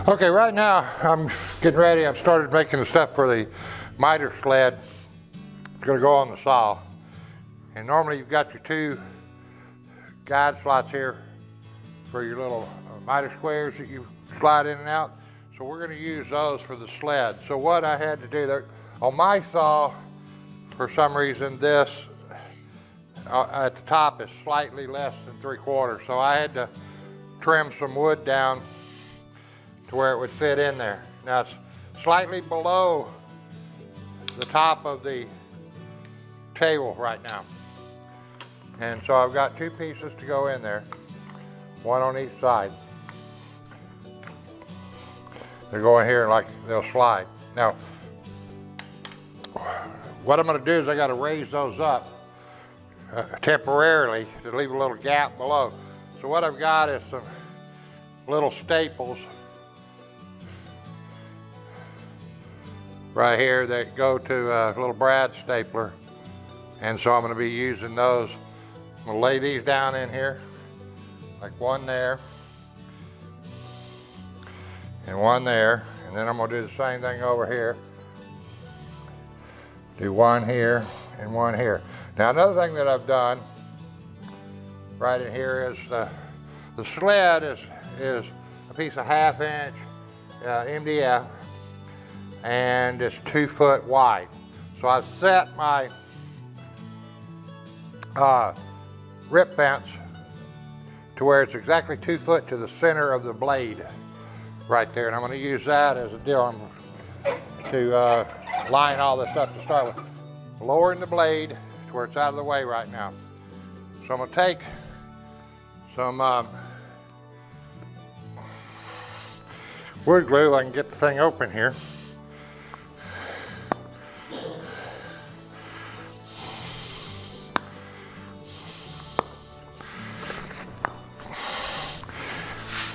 Okay, right now I'm getting ready. I've started making the stuff for the miter sled. It's going to go on the saw. And normally you've got your two guide slots here for your little miter squares that you slide in and out. So we're going to use those for the sled. So what I had to do there, on my saw, for some reason this at the top is slightly less than 3/4. So I had to trim some wood down to where it would fit in there. Now it's slightly below the top of the table right now. And so I've got two pieces to go in there, one on each side. They go in here and like they'll slide. Now, what I'm gonna do is I gotta raise those up temporarily to leave a little gap below. So what I've got is some little staples right here that go to a little brad stapler. And so I'm gonna be using those. I'm gonna lay these down in here, like one there, and one there, and then I'm gonna do the same thing over here. Do one here and one here. Now another thing that I've done right in here is the sled is a piece of 1/2 inch MDF, and it's 2 foot wide. So I set my rip fence to where it's exactly 2 foot to the center of the blade right there. And I'm going to use that as a deal to line all this up to start with. Lowering the blade to where it's out of the way right now. So I'm going to take some wood glue. I can get the thing open here.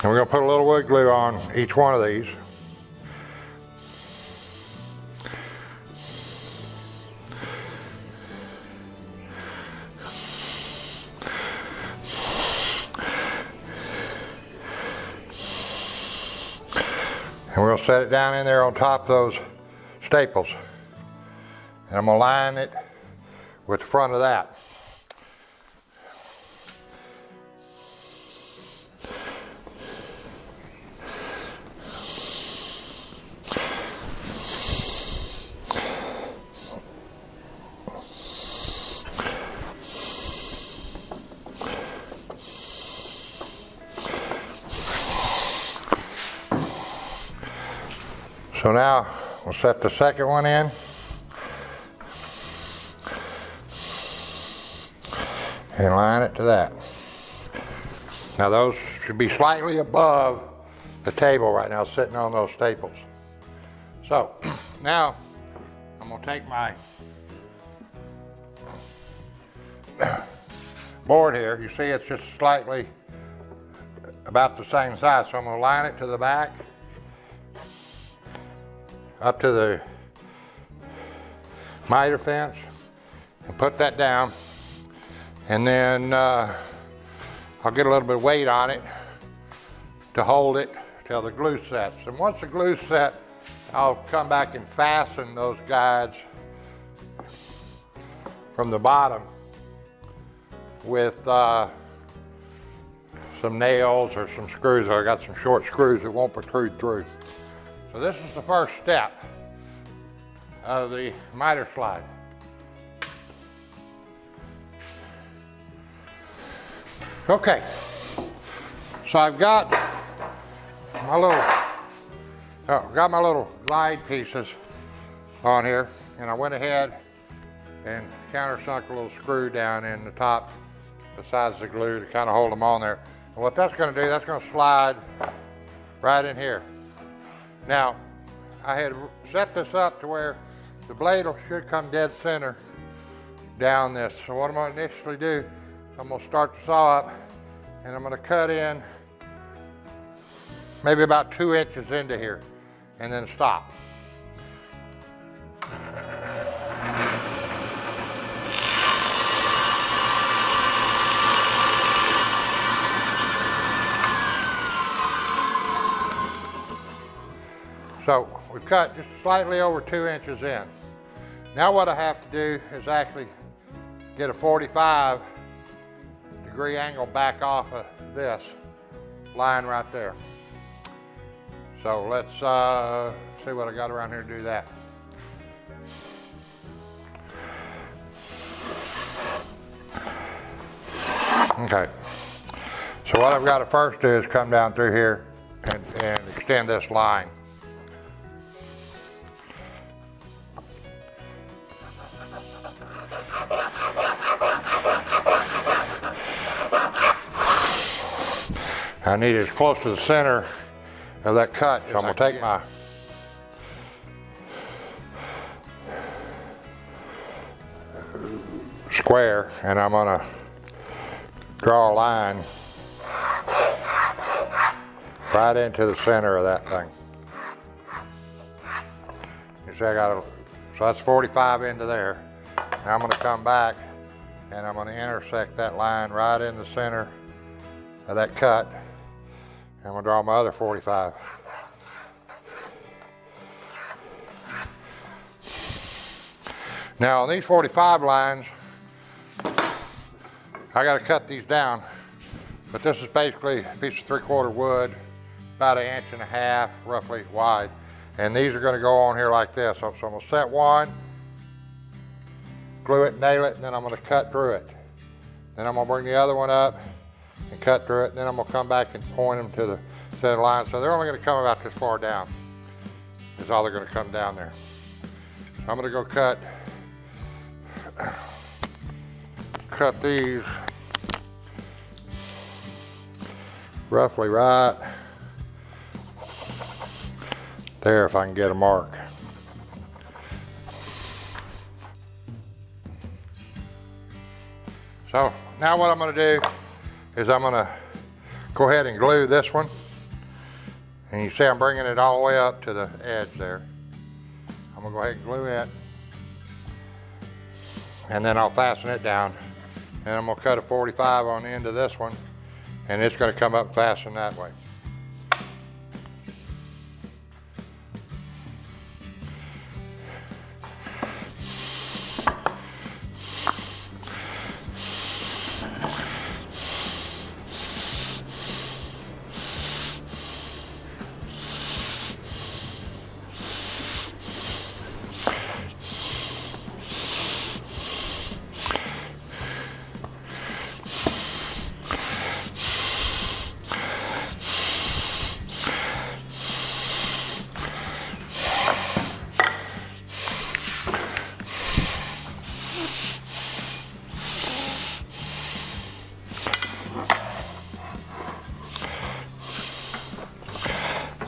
And we're going to put a little wood glue on each one of these. And we're going to set it down in there on top of those staples. And I'm going to line it with the front of that. So now we'll set the second one in. And line it to that. Now those should be slightly above the table right now, sitting on those staples. So now I'm gonna take my board here. You see it's just slightly about the same size. So I'm gonna line it to the back, up to the miter fence, and put that down. And then I'll get a little bit of weight on it to hold it till the glue sets. And once the glue's set, I'll come back and fasten those guides from the bottom with some nails or some screws. I got some short screws that won't protrude through. So this is the first step of the miter slide. Okay, so I've got my little glide pieces on here, and I went ahead and countersunk a little screw down in the top besides the glue to kind of hold them on there. And what that's going to do, that's going to slide right in here. Now, I had set this up to where the blade should come dead center down this. So what I'm going to initially do, I'm going to start the saw up, and I'm going to cut in maybe about 2 inches into here, and then stop. So we've cut just slightly over 2 inches in. Now what I have to do is actually get a 45-degree angle back off of this line right there. So let's see what I got around here to do that. Okay, so what I've got to first do is come down through here and extend this line. I need it as close to the center of that cut, so I'm going to take my square and I'm going to draw a line right into the center of that thing. You see, so that's 45 into there. Now I'm going to come back and I'm going to intersect that line right in the center of that cut. I'm going to draw my other 45. Now on these 45 lines, I got to cut these down, but this is basically a piece of 3/4 wood, about 1.5 inches roughly wide, and these are going to go on here like this. So I'm going to set one, glue it, nail it, and then I'm going to cut through it. Then I'm going to bring the other one up and cut through it, and then I'm going to come back and point them to the center line. So they're only going to come about this far down, is all they're going to come down there. So I'm going to go cut these roughly right there if I can get a mark. So now what I'm going to do is I'm going to go ahead and glue this one, and you see I'm bringing it all the way up to the edge there. I'm going to go ahead and glue it, and then I'll fasten it down, and I'm going to cut a 45 on the end of this one, and it's going to come up and fasten that way.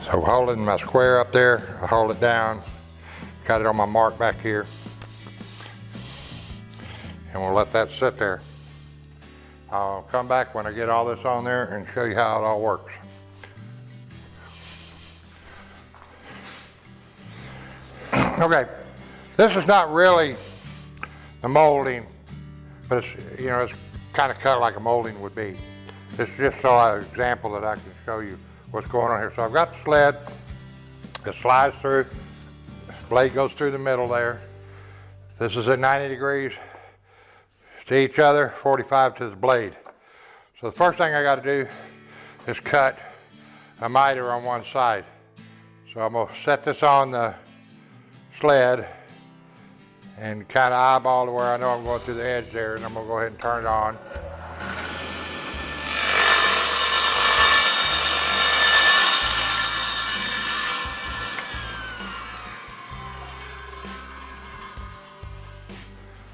So holding my square up there, I hold it down, got it on my mark back here, and we'll let that sit there. I'll come back when I get all this on there and show you how it all works. Okay, this is not really the molding, but it's, it's kind of cut like a molding would be. This is just an example that I can show you what's going on here. So I've got the sled, it slides through, the blade goes through the middle there. This is at 90 degrees to each other, 45 to the blade. So the first thing I got to do is cut a miter on one side. So I'm going to set this on the sled and kind of eyeball to where I know I'm going through the edge there, and I'm going to go ahead and turn it on.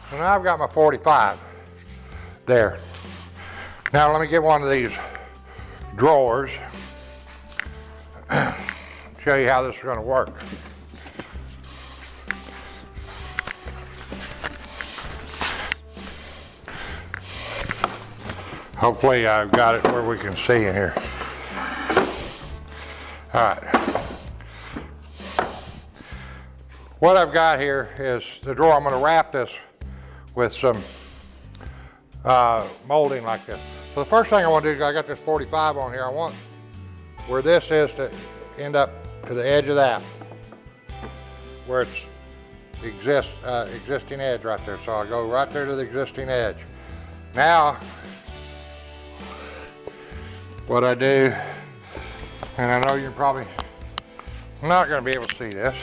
So now I've got my 45 there. Now let me get one of these drawers, show you how this is going to work. Hopefully I've got it where we can see in here. All right. What I've got here is the drawer. I'm going to wrap this with some molding like this. So the first thing I want to do is I got this 45 on here. I want where this is to end up to the edge of that. where it's existing edge right there. So I'll go right there to the existing edge. Now, what I do, and I know you're probably not going to be able to see this.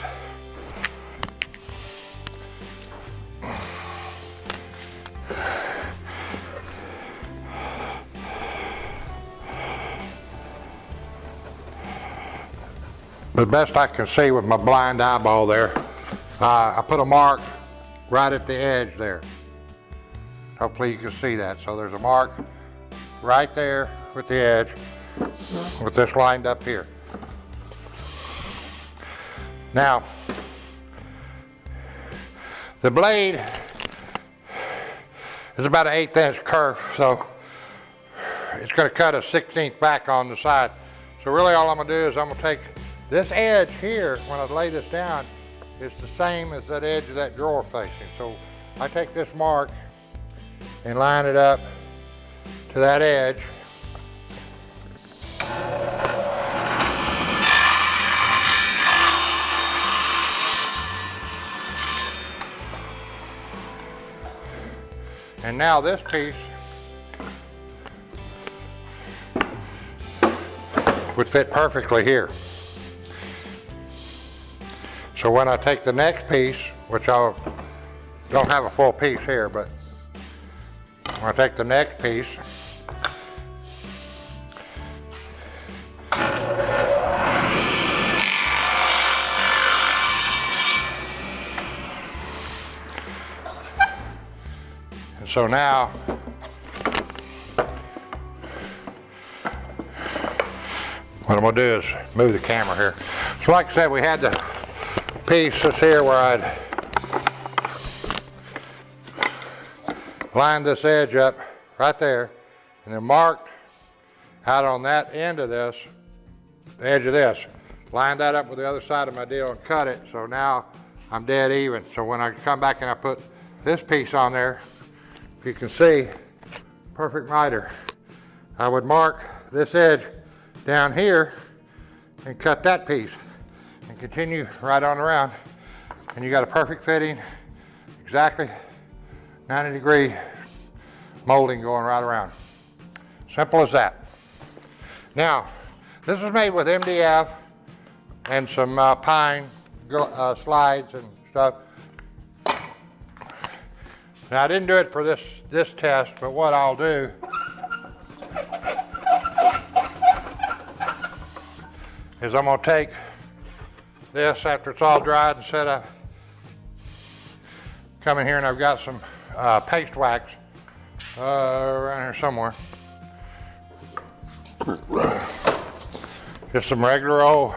The best I can see with my blind eyeball there, I put a mark right at the edge there. Hopefully you can see that. So there's a mark right there with the edge, with this lined up here. Now, the blade is about an 1/8 inch kerf, so it's going to cut a 1/16 back on the side. So really all I'm going to do is I'm going to take this edge here, when I lay this down, is the same as that edge of that drawer facing. So I take this mark and line it up to that edge. And now this piece would fit perfectly here. So when I take the next piece, which I don't have a full piece here, but when I take the next piece, and so now what I'm going to do is move the camera here. So like I said, we had the piece that's here where I'd lined this edge up right there and then marked out on that end of this, the edge of this, lined that up with the other side of my deal and cut it. So now I'm dead even. So when I come back and I put this piece on there, you can see perfect miter. I would mark this edge down here and cut that piece and continue right on around, and you got a perfect fitting, exactly 90-degree molding going right around. Simple as that. Now, this is made with MDF and some pine slides and stuff. Now I didn't do it for this test, but what I'll do is I'm going to take this after it's all dried and set up. Come in here and I've got some paste wax around here somewhere. Just some regular old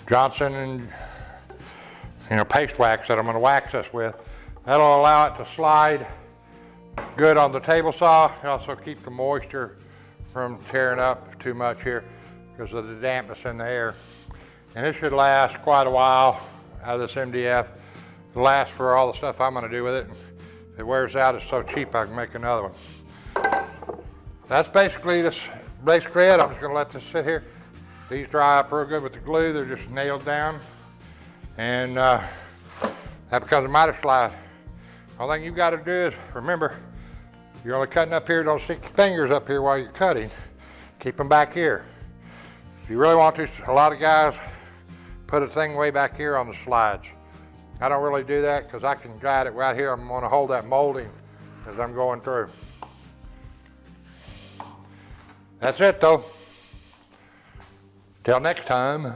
Johnson and paste wax that I'm going to wax this with. That'll allow it to slide good on the table saw. It also keep the moisture from tearing up too much here because of the dampness in the air. And it should last quite a while out of this MDF. It'll last for all the stuff I'm going to do with it. If it wears out, it's so cheap I can make another one. That's basically it. I'm just going to let this sit here. These dry up real good with the glue. They're just nailed down. And that becomes a miter slide. All thing you've got to do is remember, you're only cutting up here. Don't stick your fingers up here while you're cutting. Keep them back here. If you really want to, a lot of guys put a thing way back here on the slides. I don't really do that because I can guide it right here. I'm going to hold that molding as I'm going through. That's it though. Till next time.